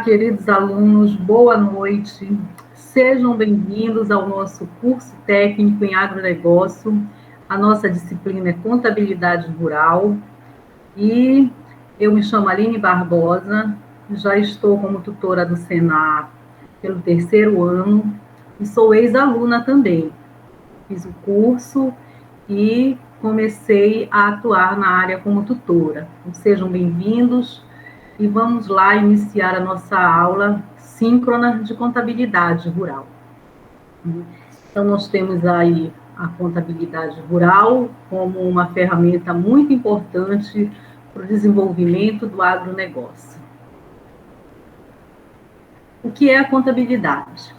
queridos alunos, boa noite. Sejam bem-vindos ao nosso curso técnico em agronegócio. A nossa disciplina é Contabilidade Rural e eu me chamo Aline Barbosa, já estou como tutora do Senar pelo 3º ano e sou ex-aluna também. Fiz o curso e comecei a atuar na área como tutora. Então, sejam bem-vindos. E vamos lá iniciar a nossa aula síncrona de contabilidade rural. Então, nós temos aí a contabilidade rural como uma ferramenta muito importante para o desenvolvimento do agronegócio. O que é a contabilidade?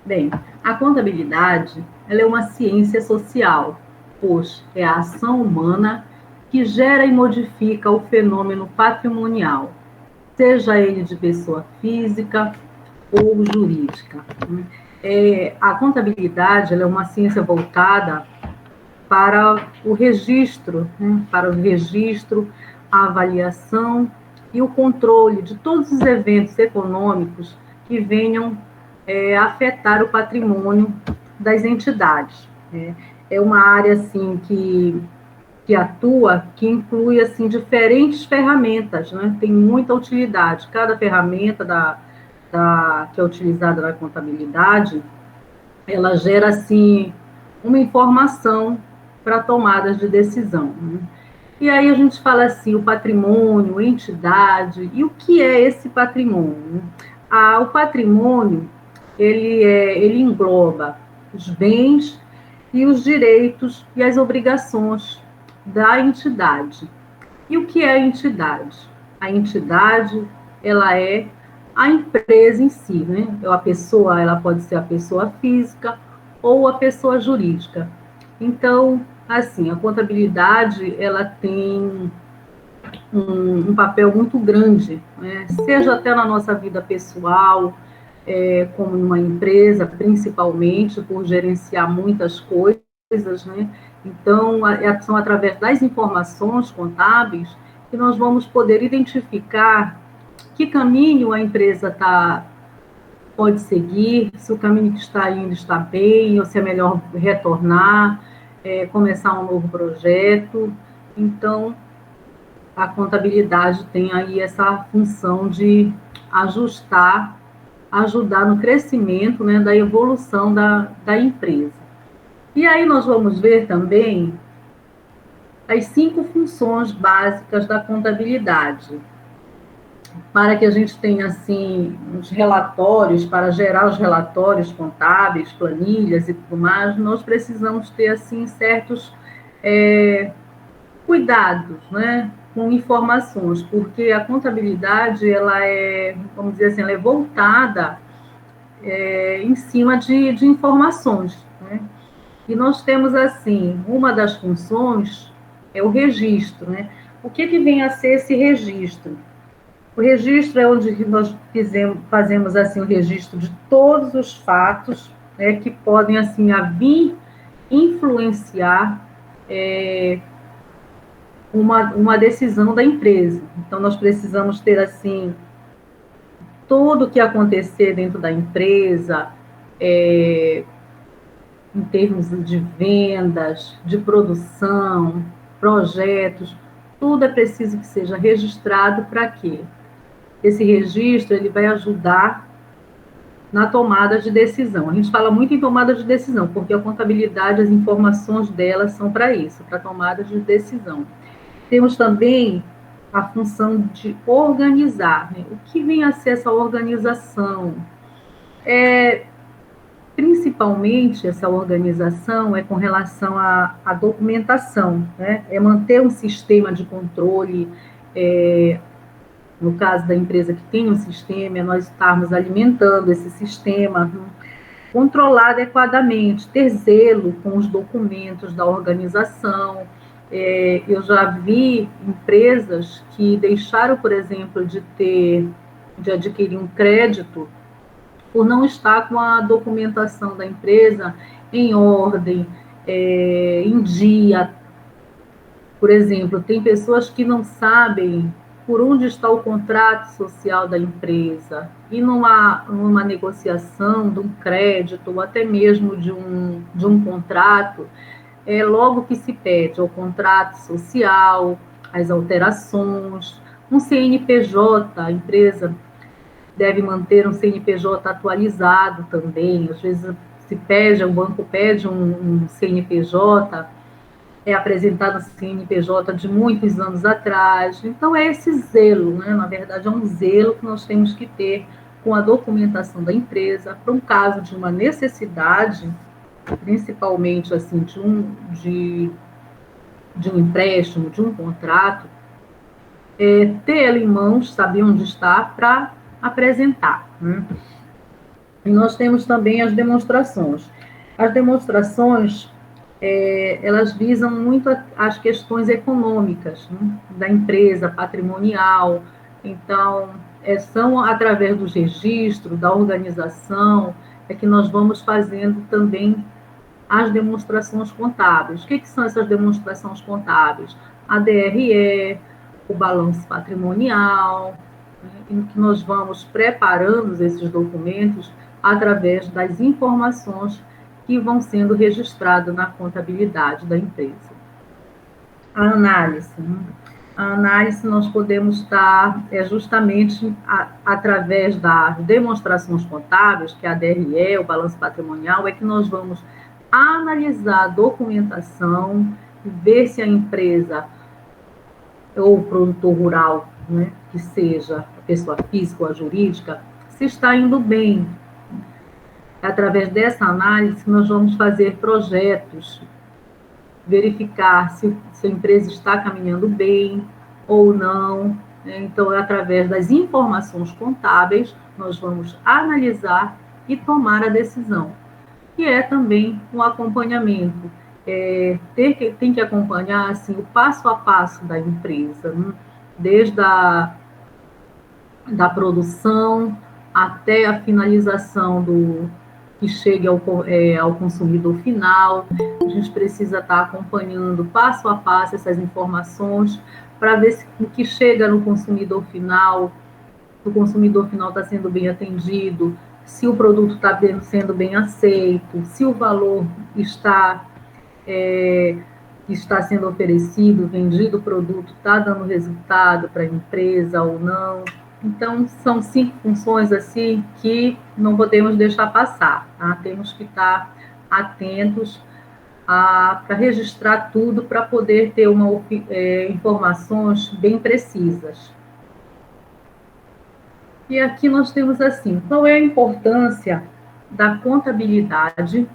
Bem, a contabilidade ela é uma ciência social, pois é a ação humana que gera e modifica o fenômeno patrimonial, seja ele de pessoa física ou jurídica. A contabilidade ela é uma ciência voltada para o registro, a avaliação e o controle de todos os eventos econômicos que venham afetar o patrimônio das entidades. É uma área assim que atua, que inclui assim diferentes ferramentas, né? Tem muita utilidade. Cada ferramenta que é utilizada na contabilidade, ela gera assim uma informação para tomadas de decisão, né? E aí a gente fala assim, o patrimônio, entidade, e o que é esse patrimônio? O patrimônio, ele engloba os bens e os direitos e as obrigações da entidade. E o que é a entidade? A entidade, ela é a empresa em si, né? A pessoa, ela pode ser a pessoa física ou a pessoa jurídica. Então, assim, a contabilidade, ela tem um papel muito grande, né? Seja até na nossa vida pessoal, como numa empresa, principalmente, por gerenciar muitas coisas, né? Então, são através das informações contábeis que nós vamos poder identificar que caminho a empresa pode seguir, se o caminho que está indo está bem, ou se é melhor retornar, começar um novo projeto. Então, a contabilidade tem aí essa função de ajudar no crescimento, né, da evolução da empresa. E aí nós vamos ver também as 5 funções básicas da contabilidade. Para que a gente tenha, assim, os relatórios, para gerar os relatórios contábeis, planilhas e tudo mais, nós precisamos ter, assim, certos cuidados, né, com informações, porque a contabilidade, ela vamos dizer assim, ela é voltada em cima de informações, né? E nós temos, assim, uma das funções é o registro, né? O que vem a ser esse registro? O registro é onde nós fazemos assim, o registro de todos os fatos, né, que podem assim, vir influenciar uma decisão da empresa. Então, nós precisamos ter assim, tudo o que acontecer dentro da empresa, em termos de vendas, de produção, projetos, tudo é preciso que seja registrado. Para quê? Esse registro ele vai ajudar na tomada de decisão. A gente fala muito em tomada de decisão, porque a contabilidade, as informações dela são para isso, para tomada de decisão. Temos também a função de organizar, né? O que vem a ser essa organização? Principalmente, essa organização é com relação à documentação, né? É manter um sistema de controle, no caso da empresa que tem um sistema, é nós estarmos alimentando esse sistema, controlar adequadamente, ter zelo com os documentos da organização. Eu já vi empresas que deixaram, por exemplo, de adquirir um crédito por não estar com a documentação da empresa em ordem, em dia. Por exemplo, tem pessoas que não sabem por onde está o contrato social da empresa, e numa negociação de um crédito, ou até mesmo de um contrato, logo que se pede o contrato social, as alterações, um CNPJ, a empresa deve manter um CNPJ atualizado também. Às vezes se pede, o banco pede um CNPJ, é apresentado um CNPJ de muitos anos atrás. Então é esse zelo, né? Na verdade é um zelo que nós temos que ter com a documentação da empresa, para um caso de uma necessidade, principalmente assim, de um empréstimo, de um contrato, ter ela em mãos, saber onde está, para apresentar, né? E nós temos também as demonstrações. As demonstrações, elas visam muito as questões econômicas, né, da empresa, patrimonial. Então, são através dos registros, da organização, que nós vamos fazendo também as demonstrações contábeis. O que são essas demonstrações contábeis? A DRE, o balanço patrimonial, né, em que nós vamos preparando esses documentos através das informações que vão sendo registradas na contabilidade da empresa. A análise. Né? A análise nós podemos estar justamente através das demonstrações contábeis, que é a DRE, o balanço patrimonial, é que nós vamos analisar a documentação, ver se a empresa ou o produtor rural, né, que seja a pessoa física ou a jurídica, se está indo bem. Através dessa análise, nós vamos fazer projetos, verificar se a empresa está caminhando bem ou não. Então, através das informações contábeis, nós vamos analisar e tomar a decisão. E é também um acompanhamento. Tem que acompanhar assim, o passo a passo da empresa, né? Desde da produção até a finalização que chegue ao consumidor final. A gente precisa estar acompanhando passo a passo essas informações para ver se o que chega no consumidor final, o consumidor final está sendo bem atendido, se o produto está sendo bem aceito, se o valor está sendo oferecido, vendido o produto, está dando resultado para a empresa ou não. Então, são 5 funções assim que não podemos deixar passar, tá? Temos que estar atentos para registrar tudo, para poder ter informações bem precisas. E aqui nós temos assim, qual é a importância da contabilidade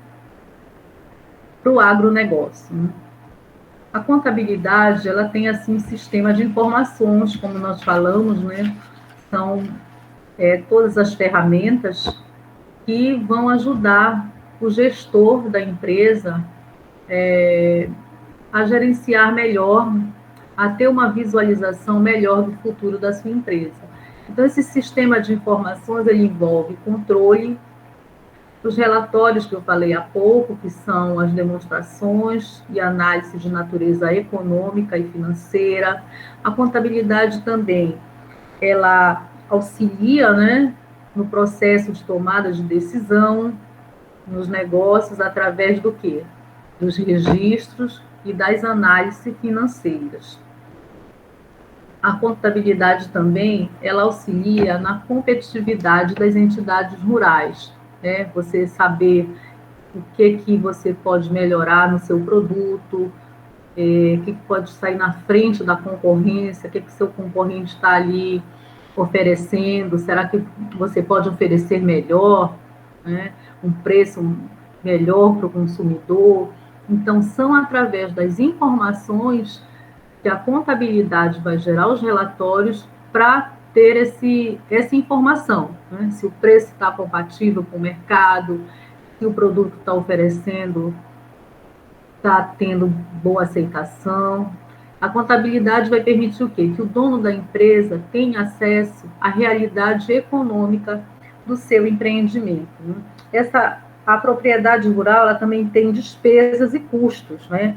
para o agronegócio, né? A contabilidade, ela tem assim um sistema de informações, como nós falamos, né? São todas as ferramentas que vão ajudar o gestor da empresa a gerenciar melhor, a ter uma visualização melhor do futuro da sua empresa. Então, esse sistema de informações, ele envolve controle, os relatórios que eu falei há pouco, que são as demonstrações e análise de natureza econômica e financeira. A contabilidade também, ela auxilia, né, no processo de tomada de decisão nos negócios através do quê? Dos registros e das análises financeiras. A contabilidade também, ela auxilia na competitividade das entidades rurais, né? Você saber o que você pode melhorar no seu produto, o que pode sair na frente da concorrência, o que seu concorrente está ali oferecendo, será que você pode oferecer melhor, né? Um preço melhor para o consumidor. Então, são através das informações que a contabilidade vai gerar os relatórios para ter essa informação, né? Se o preço está compatível com o mercado, se o produto está oferecendo, está tendo boa aceitação. A contabilidade vai permitir o quê? Que o dono da empresa tenha acesso à realidade econômica do seu empreendimento, né? A propriedade rural, ela também tem despesas e custos, né?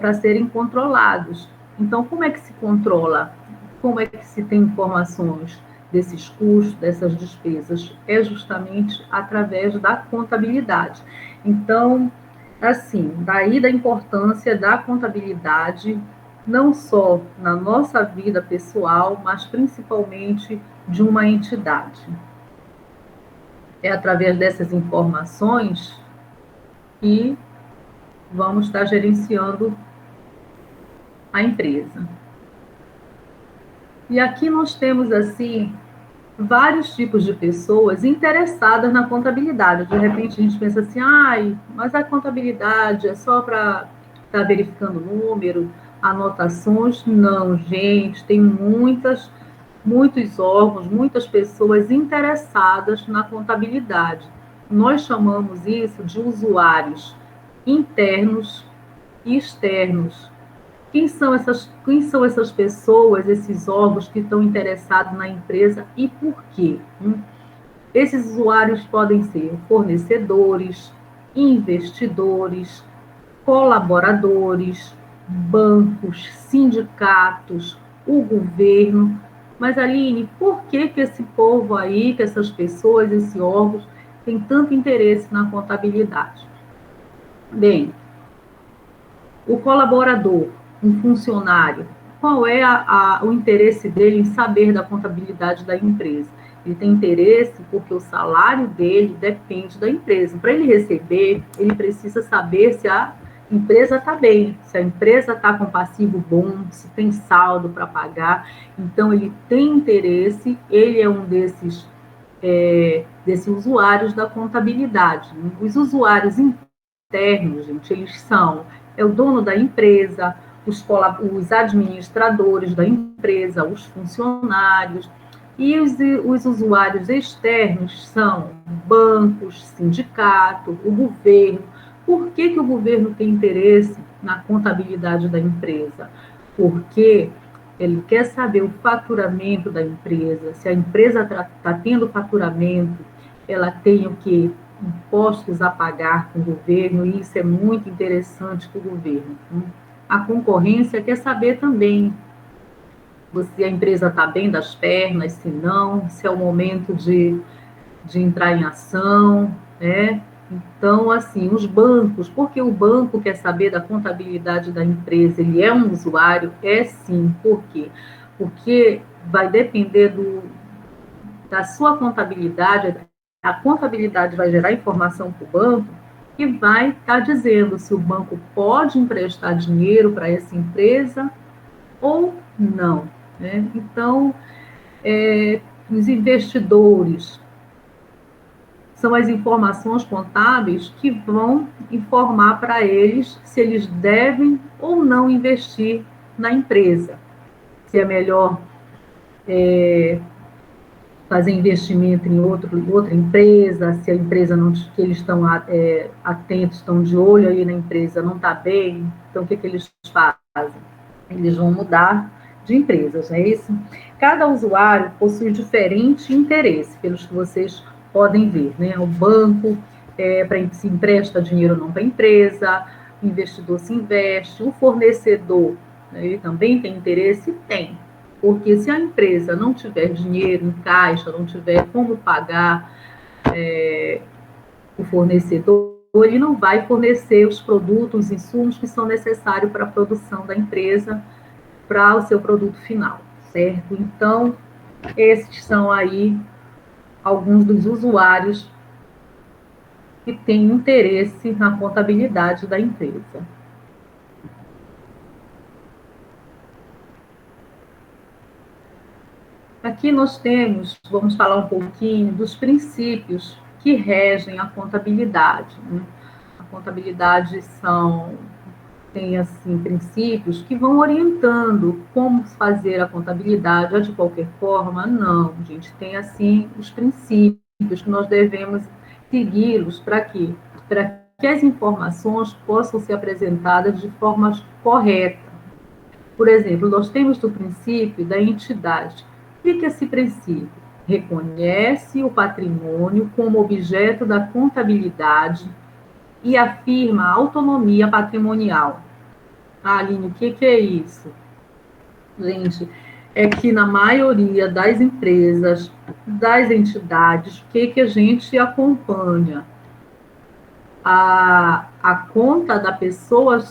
Para serem controlados. Então, como é que se controla? como é que se tem informações desses custos, dessas despesas? É justamente através da contabilidade. Então, assim, daí da importância da contabilidade, não só na nossa vida pessoal, mas principalmente de uma entidade. É através dessas informações que vamos estar gerenciando a empresa. E aqui nós temos, assim, vários tipos de pessoas interessadas na contabilidade. De repente a gente pensa assim, mas a contabilidade é só para estar verificando número, anotações? Não, gente, tem muitos órgãos, muitas pessoas interessadas na contabilidade. Nós chamamos isso de usuários internos e externos. Quem são essas pessoas, esses órgãos que estão interessados na empresa e por quê? Esses usuários podem ser fornecedores, investidores, colaboradores, bancos, sindicatos, o governo. Mas, Aline, por que esse povo aí, que essas pessoas, esses órgãos, têm tanto interesse na contabilidade? Bem, o colaborador, um funcionário, qual é o interesse dele em saber da contabilidade da empresa? Ele tem interesse porque o salário dele depende da empresa. Para ele receber, ele precisa saber se a empresa está bem, se a empresa está com passivo bom, se tem saldo para pagar. Então, ele tem interesse, ele é um desses usuários da contabilidade. Os usuários internos, gente, eles são o dono da empresa, os administradores da empresa, os funcionários, e os usuários externos são bancos, sindicato, o governo. Por que o governo tem interesse na contabilidade da empresa? Porque ele quer saber o faturamento da empresa, se a empresa está tendo faturamento, ela tem o quê? Impostos a pagar com o governo, e isso é muito interessante para o governo. A concorrência quer saber também se a empresa está bem das pernas, se não, se é o momento de entrar em ação, né? Então, assim, os bancos, porque o banco quer saber da contabilidade da empresa, ele é um usuário? É sim. Por quê? Porque vai depender da sua contabilidade, a contabilidade vai gerar informação para o banco que vai estar dizendo se o banco pode emprestar dinheiro para essa empresa ou não, né? Então, os investidores são as informações contábeis que vão informar para eles se eles devem ou não investir na empresa, se é melhor fazer investimento em outra empresa, se a empresa não, que eles estão atentos, estão de olho aí na empresa, não está bem, então o que eles fazem? Eles vão mudar de empresas, não é isso? Cada usuário possui diferente interesse, pelos que vocês podem ver, né? O banco se empresta dinheiro ou não para a empresa, o investidor se investe, o fornecedor, né, ele também tem interesse? Tem. Porque se a empresa não tiver dinheiro em caixa, não tiver como pagar o fornecedor, ele não vai fornecer os produtos, os insumos que são necessários para a produção da empresa, para o seu produto final, certo? Então, esses são aí alguns dos usuários que têm interesse na contabilidade da empresa. Aqui nós vamos falar um pouquinho dos princípios que regem a contabilidade, né? A contabilidade tem assim princípios que vão orientando como fazer a contabilidade. De qualquer forma, não, gente, tem assim os princípios que nós devemos segui-los para quê? Para que as informações possam ser apresentadas de forma correta. Por exemplo, nós temos o princípio da entidade. O que é esse princípio? Reconhece o patrimônio como objeto da contabilidade e afirma a autonomia patrimonial. Aline, o que é isso? Gente, é que na maioria das empresas, das entidades, o que a gente acompanha? A conta da pessoa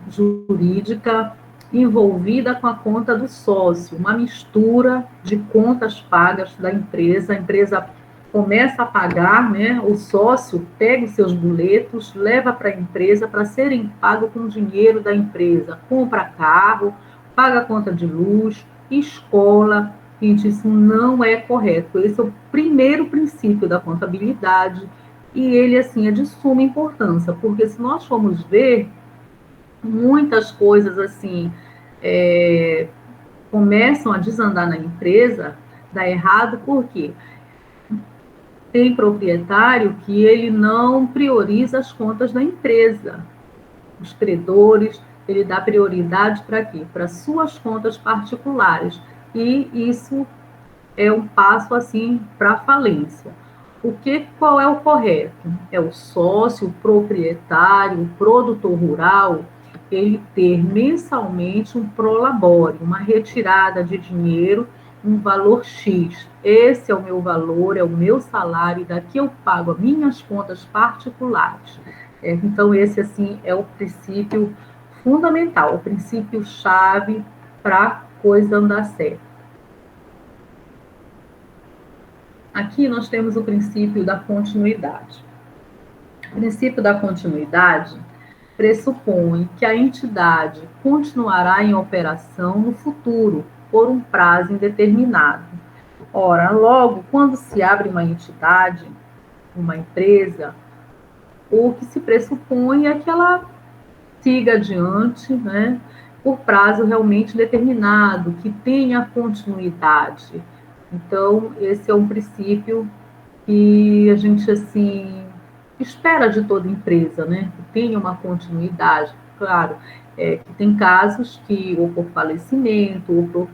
jurídica envolvida com a conta do sócio, uma mistura de contas pagas da empresa. A empresa começa a pagar, né? O sócio pega os seus boletos, leva para a empresa para serem pagos com dinheiro da empresa, compra carro, paga a conta de luz, escola. Gente, isso não é correto. Esse é o primeiro princípio da contabilidade e ele, assim, é de suma importância, porque se nós formos ver, muitas coisas, assim, começam a desandar na empresa, dá errado, porque tem proprietário que ele não prioriza as contas da empresa. Os credores, ele dá prioridade para quê? Para suas contas particulares. E isso é um passo, assim, para a falência. Qual é o correto? É o sócio, o proprietário, o produtor rural, ele ter mensalmente um prolabore, uma retirada de dinheiro, um valor X. Esse é o meu valor, é o meu salário, e daqui eu pago as minhas contas particulares. Então, esse, assim, é o princípio fundamental, o princípio-chave para a coisa andar certo. Aqui nós temos o princípio da continuidade. O princípio da continuidade pressupõe que a entidade continuará em operação no futuro, por um prazo indeterminado. Ora, logo, quando se abre uma entidade, uma empresa, o que se pressupõe é que ela siga adiante, né, por prazo realmente determinado, que tenha continuidade. Então, esse é um princípio que a gente, assim, espera de toda empresa, né? Que tenha uma continuidade. Claro, que tem casos que, ou por falecimento, ou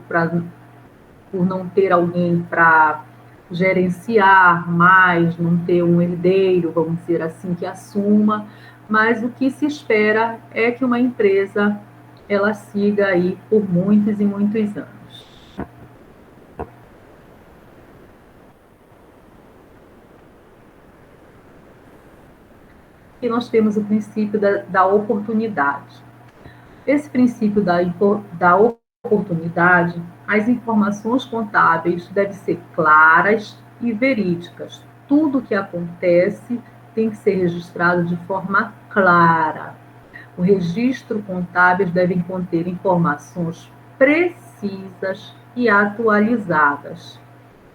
por não ter alguém para gerenciar mais, não ter um herdeiro, vamos dizer assim, que assuma, mas o que se espera é que uma empresa ela siga aí por muitos e muitos anos. E nós temos o princípio da oportunidade. Esse princípio da oportunidade, as informações contábeis devem ser claras e verídicas. Tudo o que acontece tem que ser registrado de forma clara. O registro contábil deve conter informações precisas e atualizadas,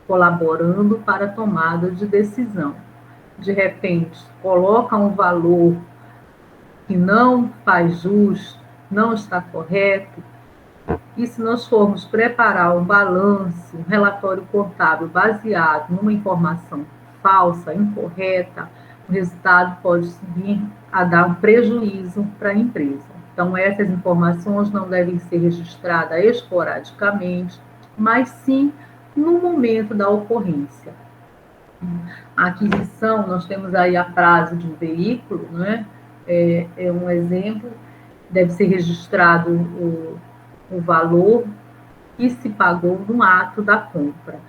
colaborando para a tomada de decisão. De repente, coloca um valor que não faz jus, não está correto, e se nós formos preparar um balanço, um relatório contábil baseado numa informação falsa, incorreta, o resultado pode vir a dar um prejuízo para a empresa. Então, essas informações não devem ser registradas esporadicamente, mas sim no momento da ocorrência. A aquisição, nós temos aí a prazo de um veículo, né? É um exemplo, deve ser registrado o valor que se pagou no ato da compra.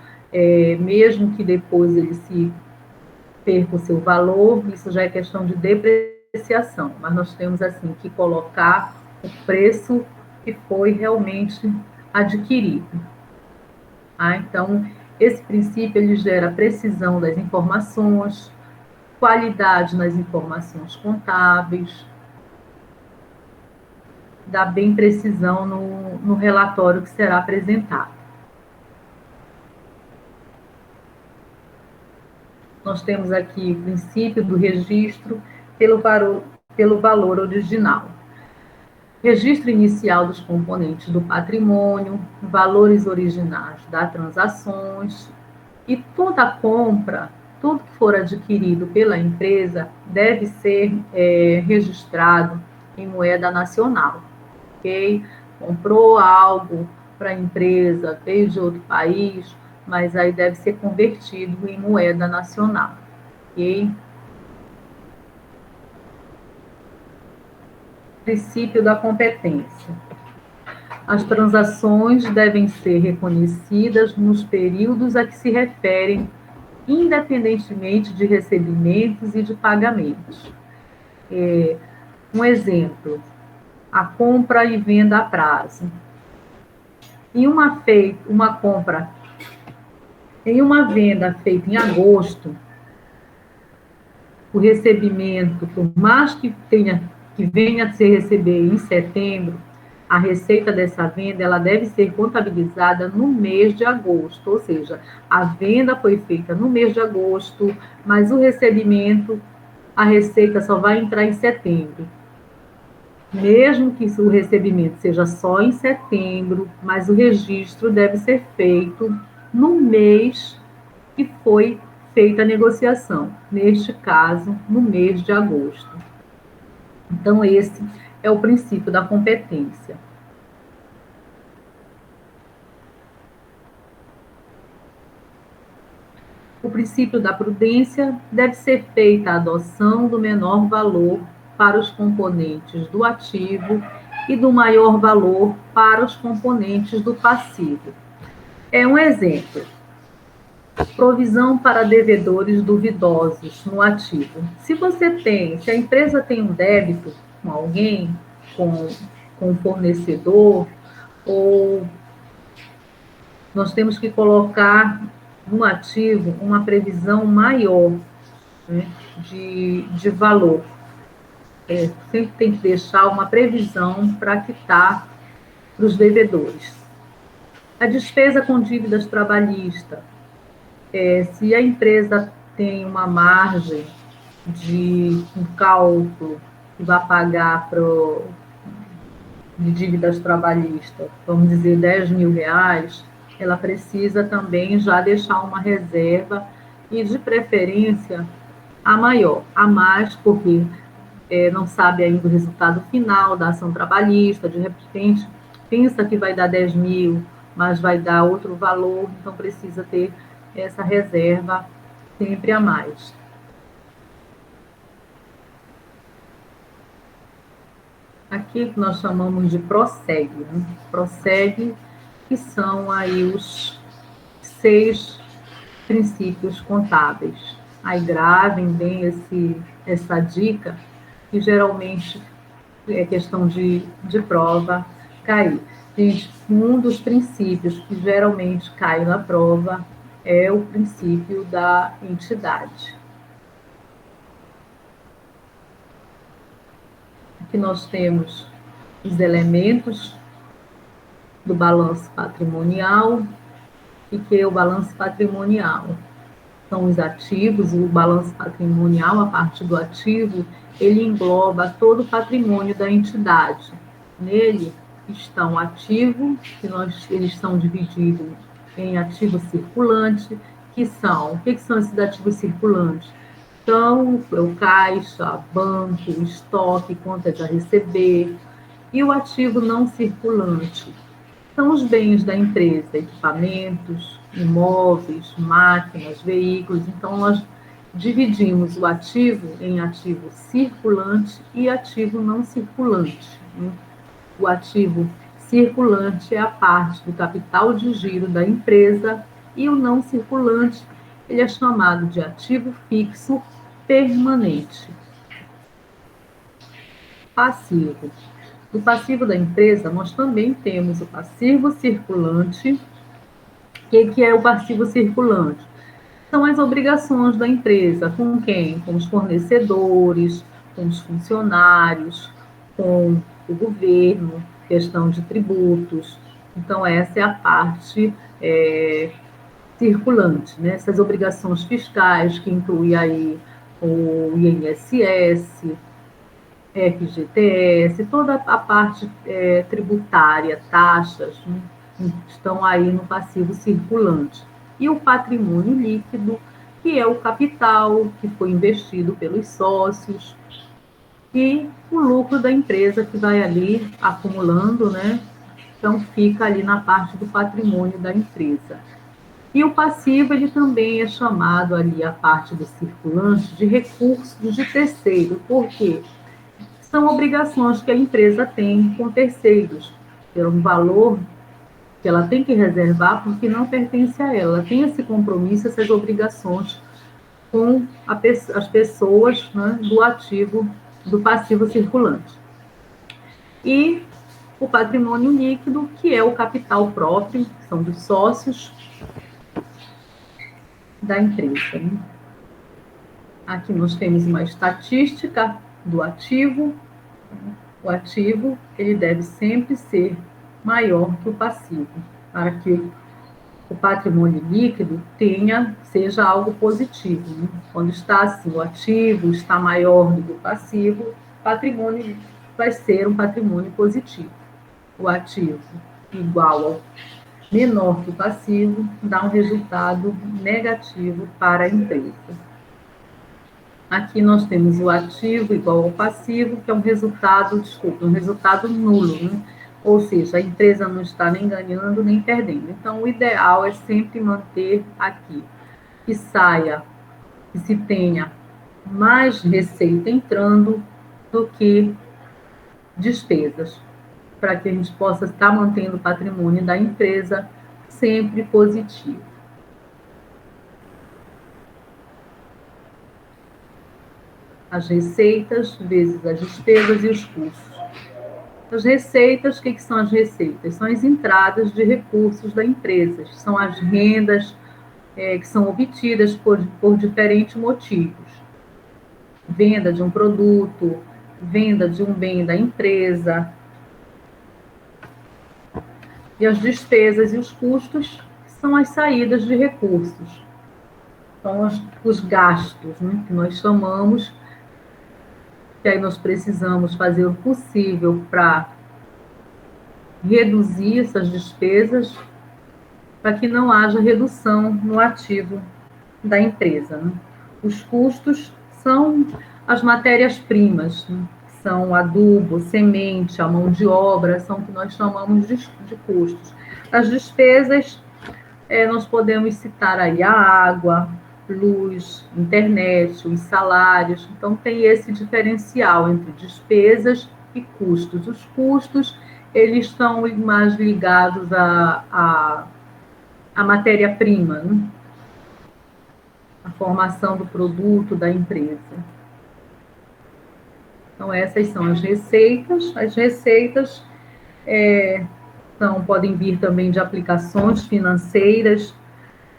Mesmo que depois ele se perca o seu valor, isso já é questão de depreciação, mas nós temos assim que colocar o preço que foi realmente adquirido. Então, esse princípio ele gera precisão das informações, qualidade nas informações contábeis, dá bem precisão no relatório que será apresentado. Nós temos aqui o princípio do registro pelo valor original. Registro inicial dos componentes do patrimônio, valores originais das transações e toda compra, tudo que for adquirido pela empresa deve ser registrado em moeda nacional. Ok? Comprou algo para a empresa, veio de outro país, mas aí deve ser convertido em moeda nacional. Ok? Princípio da competência. As transações devem ser reconhecidas nos períodos a que se referem, independentemente de recebimentos e de pagamentos. Um exemplo, a compra e venda a prazo. Em uma venda feita em agosto, o recebimento, por mais que venha a se receber em setembro, a receita dessa venda ela deve ser contabilizada no mês de agosto, ou seja, a venda foi feita no mês de agosto, mas o recebimento, a receita só vai entrar em setembro. Mesmo que o recebimento seja só em setembro, mas o registro deve ser feito no mês que foi feita a negociação, neste caso, no mês de agosto. Então, esse é o princípio da competência. O princípio da prudência deve ser feita a adoção do menor valor para os componentes do ativo e do maior valor para os componentes do passivo. Um exemplo. Provisão para devedores duvidosos no ativo. Se a empresa tem um débito com alguém, com um fornecedor, ou nós temos que colocar no ativo uma previsão maior, né, de valor. Sempre tem que deixar uma previsão para quitar para os devedores. A despesa com dívidas trabalhistas. Se a empresa tem uma margem de um cálculo que vai pagar de dívidas trabalhistas, vamos dizer, R$10.000, ela precisa também já deixar uma reserva e, de preferência, a maior, a mais, porque não sabe ainda o resultado final da ação trabalhista, de repente pensa que vai dar 10 mil, mas vai dar outro valor, então precisa ter essa reserva sempre a mais. Aqui que nós chamamos de prossegue, né? Prossegue, que são aí os 6 princípios contábeis. Aí gravem bem essa dica, que geralmente é questão de prova cair. Gente, um dos princípios que geralmente cai na prova é o princípio da entidade. Aqui nós temos os elementos do balanço patrimonial. O que é o balanço patrimonial? São os ativos, o balanço patrimonial, a parte do ativo, ele engloba todo o patrimônio da entidade. Nele estão o ativo, eles são divididos em ativo circulante, o que são esses ativos circulantes? Então, o caixa, banco, estoque, contas a receber, e o ativo não circulante. São os bens da empresa, equipamentos, imóveis, máquinas, veículos. Então, nós dividimos o ativo em ativo circulante e ativo não circulante. O ativo circulante é a parte do capital de giro da empresa e o não circulante, ele é chamado de ativo fixo permanente. Passivo. No passivo da empresa, nós também temos o passivo circulante. O que é o passivo circulante? São as obrigações da empresa. Com quem? Com os fornecedores, com os funcionários, com o governo, questão de tributos. Então, essa é a parte circulante, né? Essas obrigações fiscais, que inclui aí o INSS, FGTS, toda a parte tributária, taxas, né, estão aí no passivo circulante. E o patrimônio líquido, que é o capital que foi investido pelos sócios, e o lucro da empresa que vai ali acumulando, né? Então, fica ali na parte do patrimônio da empresa. E o passivo, ele também é chamado ali, a parte do circulante, de recursos de terceiro. Por quê? São obrigações que a empresa tem com terceiros, ter um valor que ela tem que reservar porque não pertence a ela. Ela tem esse compromisso, essas obrigações com as pessoas, né, do ativo, do passivo circulante. E o patrimônio líquido, que é o capital próprio, que são dos sócios da empresa. Né? Aqui nós temos uma estatística do ativo. O ativo, ele deve sempre ser maior que o passivo, para que o patrimônio líquido seja algo positivo. Né? Quando está assim, o ativo está maior do que o passivo, o patrimônio líquido vai ser um patrimônio positivo. O ativo igual ao menor que o passivo dá um resultado negativo para a empresa. Aqui nós temos o ativo igual ao passivo, que é um resultado nulo, né? Ou seja, a empresa não está nem ganhando nem perdendo. Então, o ideal é sempre manter aqui que se tenha mais receita entrando do que despesas, para que a gente possa estar mantendo o patrimônio da empresa sempre positivo. As receitas vezes as despesas e os custos. As receitas, o que são as receitas? São as entradas de recursos da empresa, são as rendas que são obtidas por diferentes motivos. Venda de um produto, venda de um bem da empresa. E as despesas e os custos são as saídas de recursos. São os gastos, né, que nós chamamos, que aí nós precisamos fazer o possível para reduzir essas despesas, para que não haja redução no ativo da empresa. Né? Os custos são as matérias-primas, né? São adubo, semente, a mão de obra, são o que nós chamamos de custos. As despesas, nós podemos citar aí a água, luz, internet, os salários. Então, tem esse diferencial entre despesas e custos. Os custos, eles estão mais ligados à matéria-prima, né? A formação do produto da empresa. Então, essas são as receitas. As receitas podem vir também de aplicações financeiras,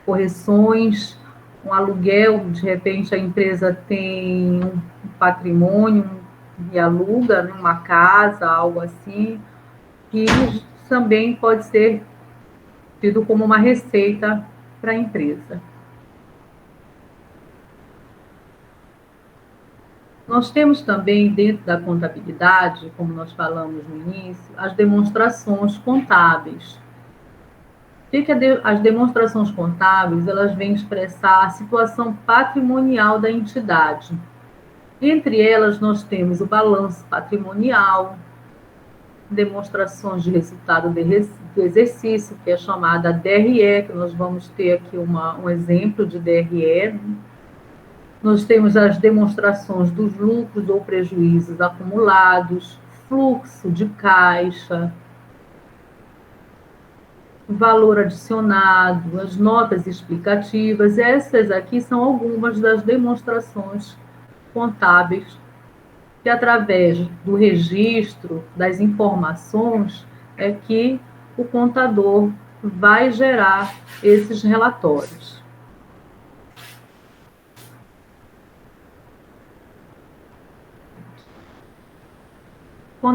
correções, um aluguel, de repente a empresa tem um patrimônio e aluga, né, uma casa, algo assim, que também pode ser tido como uma receita para a empresa. Nós temos também, dentro da contabilidade, como nós falamos no início, as demonstrações contábeis. As demonstrações contábeis, elas vêm expressar a situação patrimonial da entidade. Entre elas, nós temos o balanço patrimonial, demonstrações de resultado do exercício, que é chamada DRE, que nós vamos ter aqui um exemplo de DRE, né? Nós temos as demonstrações dos lucros ou prejuízos acumulados, fluxo de caixa, valor adicionado, as notas explicativas. Essas aqui são algumas das demonstrações contábeis que, através do registro das informações, é que o contador vai gerar esses relatórios.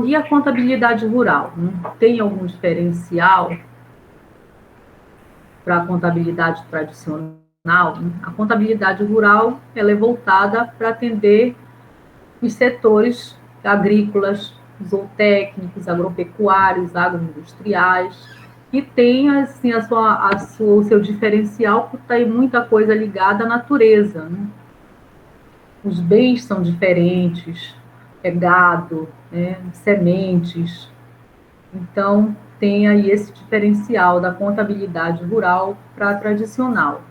E a contabilidade rural? Tem algum diferencial para a contabilidade tradicional? A contabilidade rural ela é voltada para atender os setores agrícolas, zootécnicos, agropecuários, agroindustriais, e tem assim, o seu diferencial, porque tem muita coisa ligada à natureza. Né? Os bens são diferentes, gado, né, sementes. Então, tem aí esse diferencial da contabilidade rural para a tradicional.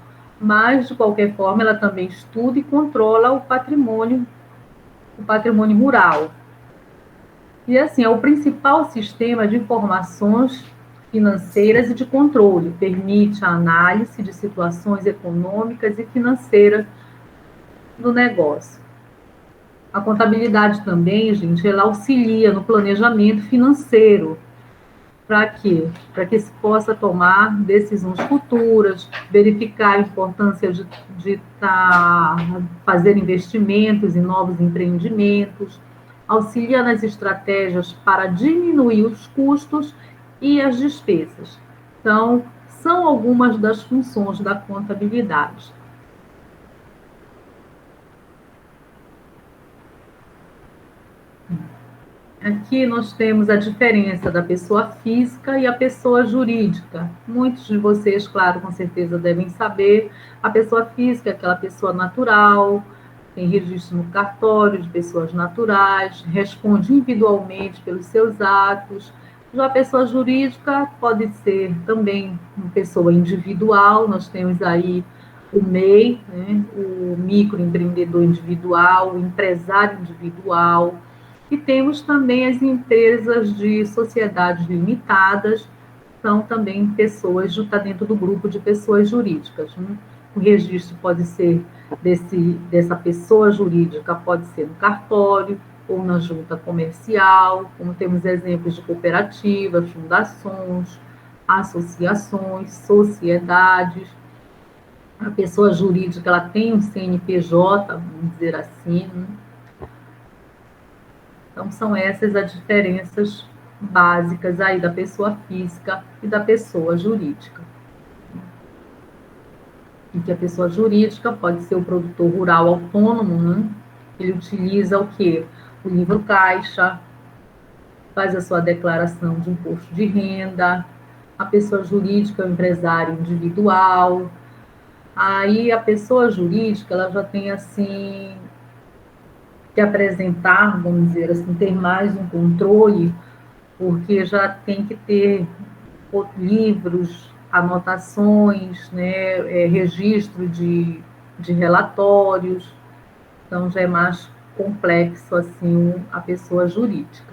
Mas, de qualquer forma, ela também estuda e controla o patrimônio rural. E assim, é o principal sistema de informações financeiras e de controle, permite a análise de situações econômicas e financeiras do negócio. A contabilidade também, gente, ela auxilia no planejamento financeiro. Para quê? Para que se possa tomar decisões futuras, verificar a importância de fazer investimentos em novos empreendimentos, auxilia nas estratégias para diminuir os custos e as despesas. Então, são algumas das funções da contabilidade. Aqui nós temos a diferença da pessoa física e a pessoa jurídica. Muitos de vocês, claro, com certeza devem saber, a pessoa física é aquela pessoa natural, tem registro no cartório de pessoas naturais, responde individualmente pelos seus atos. Já a pessoa jurídica pode ser também uma pessoa individual, nós temos aí o MEI, né, o microempreendedor individual, o empresário individual, e temos também as empresas de sociedades limitadas, são também pessoas, está dentro do grupo de pessoas jurídicas. Né? O registro pode ser dessa pessoa jurídica, pode ser no cartório ou na junta comercial, como temos exemplos de cooperativas, fundações, associações, sociedades. A pessoa jurídica ela tem um CNPJ, vamos dizer assim, né? Então, são essas as diferenças básicas aí da pessoa física e da pessoa jurídica. E que a pessoa jurídica pode ser o produtor rural autônomo, né? Ele utiliza o quê? O livro caixa, faz a sua declaração de imposto de renda. A pessoa jurídica é o empresário individual. Aí a pessoa jurídica, ela já tem assim que apresentar, vamos dizer assim, ter mais um controle, porque já tem que ter livros, anotações, né, registro de relatórios, então já é mais complexo assim a pessoa jurídica.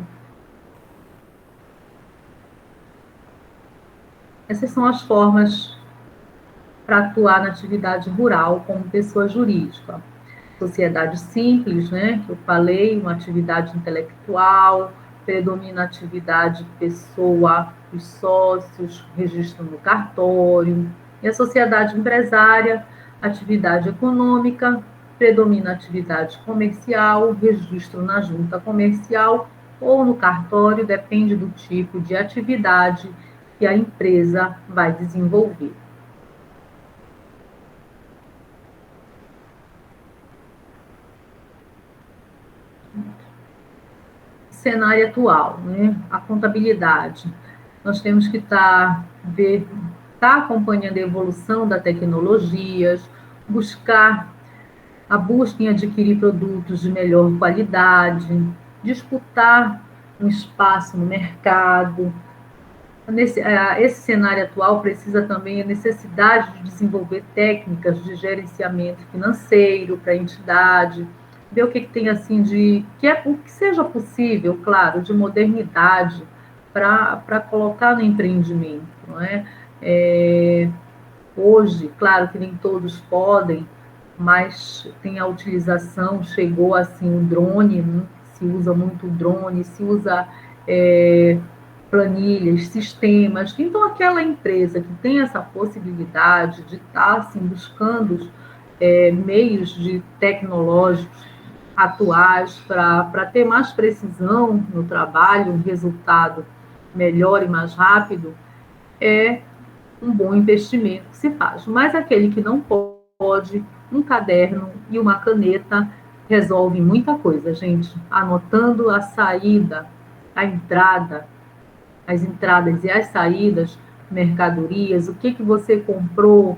Essas são as formas para atuar na atividade rural como pessoa jurídica. Sociedade simples, né, que eu falei, uma atividade intelectual, predomina a atividade pessoa, os sócios, registro no cartório. E a sociedade empresária, atividade econômica, predomina a atividade comercial, registro na junta comercial ou no cartório, depende do tipo de atividade que a empresa vai desenvolver. Cenário atual, né? A contabilidade. Nós temos que estar acompanhando a evolução das tecnologias, buscar a busca em adquirir produtos de melhor qualidade, disputar um espaço no mercado. Esse cenário atual precisa também a necessidade de desenvolver técnicas de gerenciamento financeiro para a entidade, ver o que tem assim o que seja possível, claro, de modernidade para colocar no empreendimento, não é? Hoje, claro que nem todos podem, mas tem a utilização, chegou assim o drone, né? Se usa muito o drone, se usa planilhas, sistemas. Então, aquela empresa que tem essa possibilidade de estar assim, buscando meios tecnológicos atuais para ter mais precisão no trabalho, um resultado melhor e mais rápido, é um bom investimento que se faz. Mas aquele que não pode, um caderno e uma caneta resolve muita coisa, gente. Anotando a saída, a entrada, as entradas e as saídas, mercadorias, o que você comprou,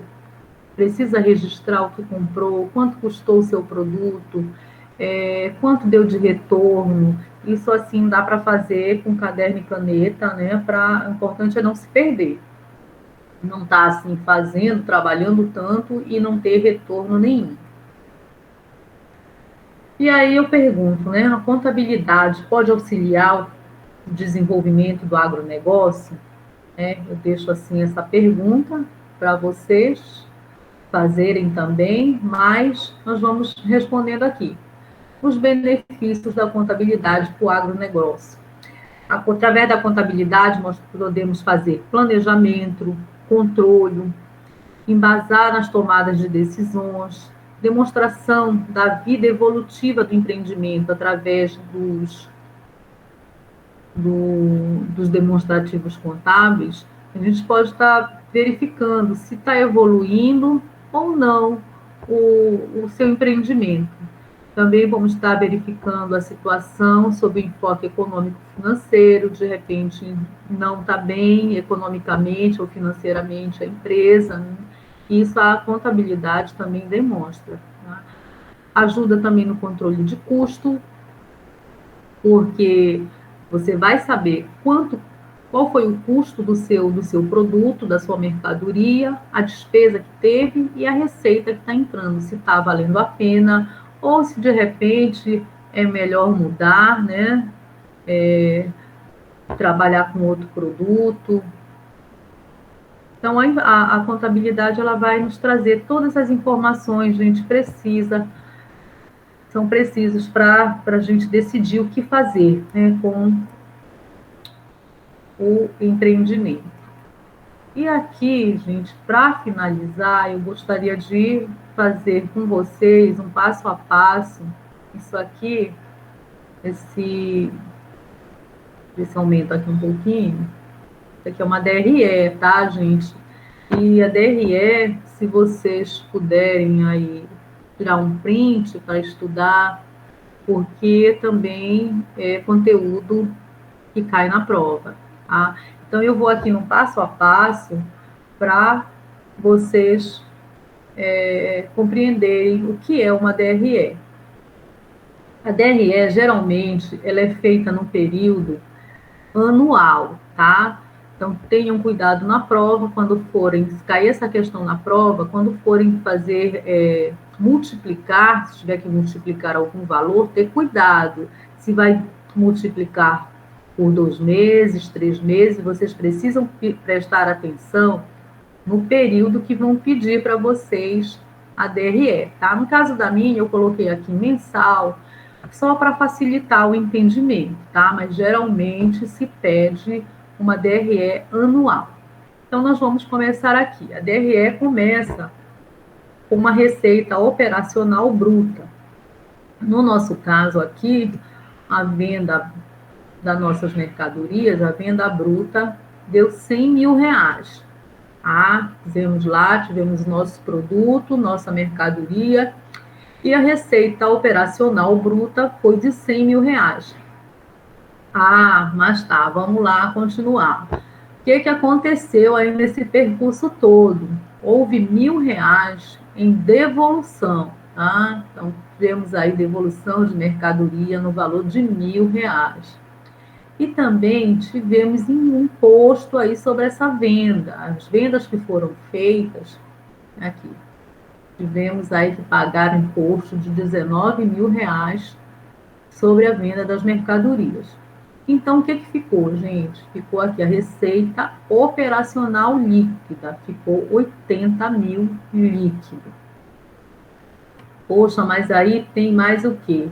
precisa registrar o que comprou, quanto custou o seu produto, quanto deu de retorno. Isso assim dá para fazer com caderno e caneta, né? O importante é não se perder. Não estar assim fazendo, trabalhando tanto e não ter retorno nenhum. E aí eu pergunto, né? A contabilidade pode auxiliar desenvolvimento do agronegócio? Eu deixo assim essa pergunta para vocês fazerem também, mas nós vamos respondendo aqui. Os benefícios da contabilidade para o agronegócio. Através da contabilidade, nós podemos fazer planejamento, controle, embasar nas tomadas de decisões, demonstração da vida evolutiva do empreendimento através dos demonstrativos contábeis. A gente pode estar verificando se está evoluindo ou não o seu empreendimento. Também vamos estar verificando a situação sob o enfoque econômico-financeiro, de repente não está bem economicamente ou financeiramente a empresa, né? Isso a contabilidade também demonstra. Tá? Ajuda também no controle de custo, porque você vai saber qual foi o custo do seu produto, da sua mercadoria, a despesa que teve e a receita que está entrando, se está valendo a pena ou se de repente é melhor mudar, né? Trabalhar com outro produto. Então, a contabilidade ela vai nos trazer todas as informações que a gente precisa, são precisas para a gente decidir o que fazer, né, com o empreendimento. E aqui, gente, para finalizar, eu gostaria de fazer com vocês um passo a passo. Isso aqui, esse aumento aqui um pouquinho, isso aqui é uma DRE, tá, gente? E a DRE, se vocês puderem aí tirar um print para estudar, porque também é conteúdo que cai na prova, tá? Então, eu vou aqui no passo a passo para vocês compreenderem o que é uma DRE. A DRE, geralmente, ela é feita no período anual, tá? Então, tenham cuidado na prova, quando forem, se cair essa questão na prova, quando forem fazer multiplicar, se tiver que multiplicar algum valor, ter cuidado. Se vai multiplicar por 2 meses, 3 meses, vocês precisam prestar atenção no período que vão pedir para vocês a DRE, tá? No caso da minha, eu coloquei aqui mensal, só para facilitar o entendimento, tá? Mas geralmente se pede uma DRE anual. Então, nós vamos começar aqui. A DRE começa com uma receita operacional bruta. No nosso caso aqui, a venda das nossas mercadorias, a venda bruta, deu 100 mil reais. Ah, tivemos nosso produto, nossa mercadoria, e a receita operacional bruta foi de 100 mil reais. Ah, mas tá, vamos lá continuar. O que aconteceu aí nesse percurso todo? Houve R$1.000 em devolução, tá? Então, tivemos aí devolução de mercadoria no valor de R$1.000. E também tivemos um imposto aí sobre essa venda. As vendas que foram feitas, aqui, tivemos aí que pagar imposto de R$19.000 sobre a venda das mercadorias. Então, o que ficou, gente? Ficou aqui a receita operacional líquida, ficou 80 mil líquido. Poxa, mas aí tem mais o quê?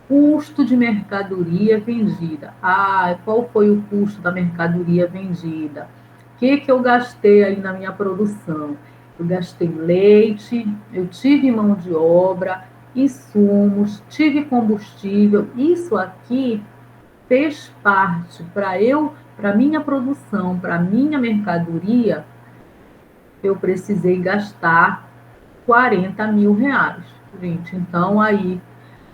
Custo de mercadoria vendida. Ah, qual foi o custo da mercadoria vendida? O que eu gastei aí na minha produção? Eu gastei leite, eu tive mão de obra, insumos, tive combustível. Isso aqui fez parte para minha produção, para minha mercadoria, eu precisei gastar R$40.000, gente. Então, aí,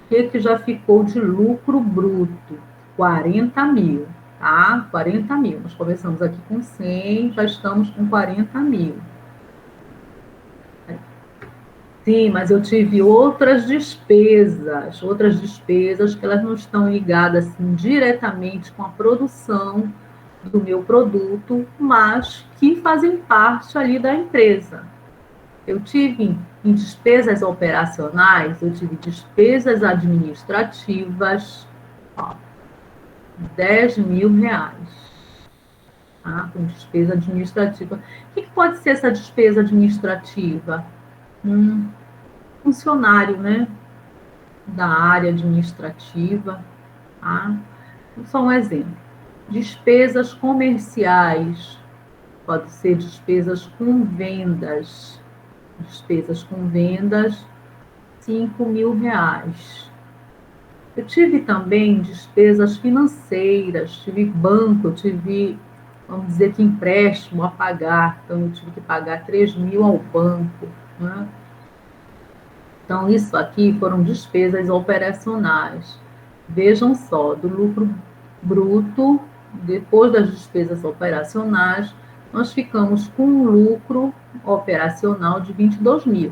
o que já ficou de lucro bruto? 40 mil, tá? 40 mil. Nós começamos aqui com 100, já estamos com 40 mil. Sim, mas eu tive outras despesas que elas não estão ligadas assim, diretamente com a produção do meu produto, mas que fazem parte ali da empresa. Eu tive em despesas operacionais, eu tive despesas administrativas, ó, R$ 10.000, tá? Com despesa administrativa. O que pode ser essa despesa administrativa? Funcionário, né, da área administrativa, tá? Só um exemplo. Despesas comerciais, pode ser despesas com vendas. Despesas com vendas, R$ 5.000. Eu tive também despesas financeiras, tive banco, tive, vamos dizer que empréstimo a pagar, então eu tive que pagar 3.000 ao banco, né? Então, isso aqui foram despesas operacionais. Vejam só, do lucro bruto, depois das despesas operacionais, nós ficamos com um lucro operacional de 22.000.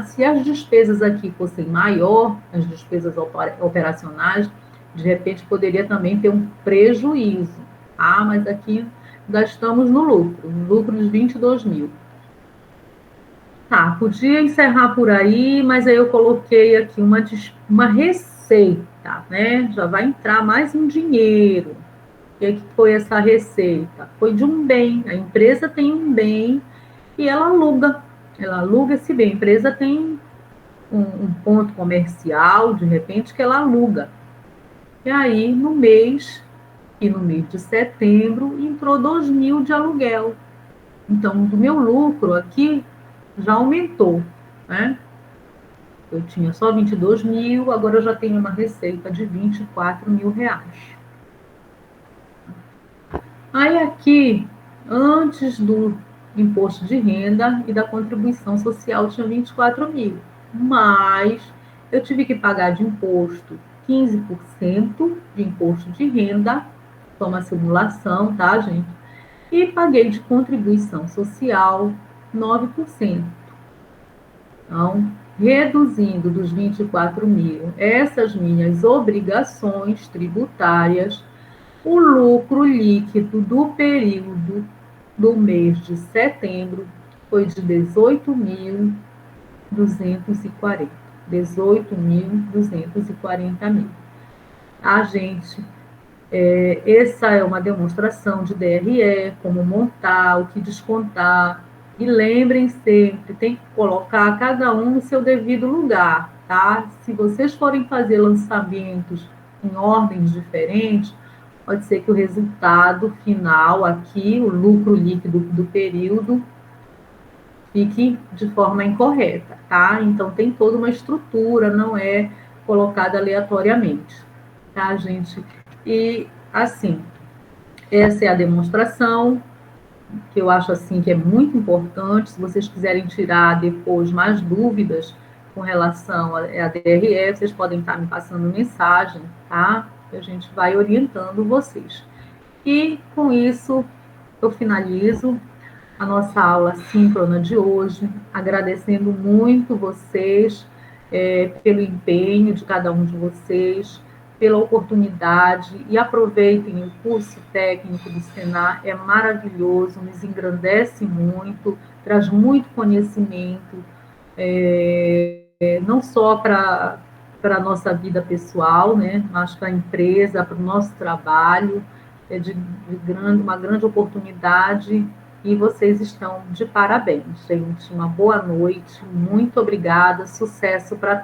Se as despesas aqui fossem maior, as despesas operacionais, de repente poderia também ter um prejuízo. Mas aqui nós estamos no lucro de 22.000. Podia encerrar por aí, mas aí eu coloquei aqui uma receita, né? Já vai entrar mais um dinheiro. O que foi essa receita? Foi de um bem. A empresa tem um bem e ela aluga esse bem. A empresa tem um ponto comercial, de repente, que ela aluga. E aí, no mês de setembro, entrou 2.000 de aluguel. Então, do meu lucro aqui, já aumentou, né? Eu tinha só 22.000, agora eu já tenho uma receita de R$ 24.000. Aí aqui, antes do imposto de renda e da contribuição social, tinha 24.000, mas eu tive que pagar de imposto 15% de imposto de renda, foi uma simulação, tá, gente? E paguei de contribuição social 9%. Então, reduzindo dos 24.000 essas minhas obrigações tributárias, o lucro líquido do período do mês de setembro foi de 18.240. 18.240. Gente, essa é uma demonstração de DRE, como montar, o que descontar. E lembrem sempre, tem que colocar cada um no seu devido lugar, tá? Se vocês forem fazer lançamentos em ordens diferentes, pode ser que o resultado final aqui, o lucro líquido do período, fique de forma incorreta, tá? Então, tem toda uma estrutura, não é colocada aleatoriamente, tá, gente? E, assim, essa é a demonstração, que eu acho, assim, que é muito importante. Se vocês quiserem tirar depois mais dúvidas com relação à DRE, vocês podem estar me passando mensagem, tá? Que a gente vai orientando vocês. E, com isso, eu finalizo a nossa aula síncrona de hoje, agradecendo muito vocês pelo empenho de cada um de vocês, pela oportunidade, e aproveitem o curso técnico do Senar, é maravilhoso, nos engrandece muito, traz muito conhecimento, não só para a nossa vida pessoal, né, mas para a empresa, para o nosso trabalho, uma grande oportunidade, e vocês estão de parabéns, gente. Uma boa noite, muito obrigada, sucesso para todos.